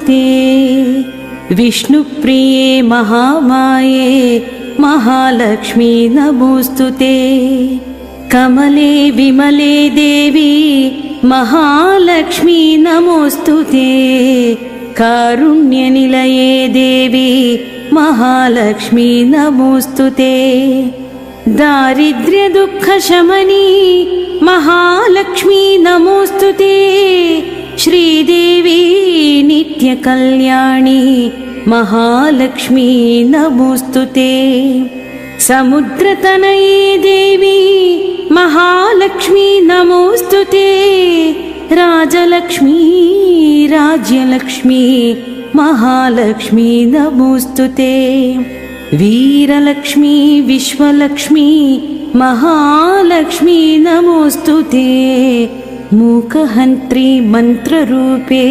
ते। विष्णुप्रिये महामाये महालक्ष्मी नमोऽस्तु ते। कमले विमले देवी महालक्ष्मी नमोऽस्तु ते। कारुण्यनिलये देवी महालक्ष्मी नमोऽस्तु ते। दारिद्र्यदुःखशमनी महालक्ष्मी नमोऽस्तु ते। श्रीदेवी नित्यकल्याणी महालक्ष्मी नमोऽस्तु ते। समुद्रतनये देवी महालक्ष्मी नमोऽस्तु ते। राजलक्ष्मी राज्यलक्ष्मी महालक्ष्मी नमोऽस्तु ते। वीरलक्ष्मी विश्वलक्ष्मी महालक्ष्मी नमोऽस्तु ते। मूकहन्त्री मन्त्ररूपे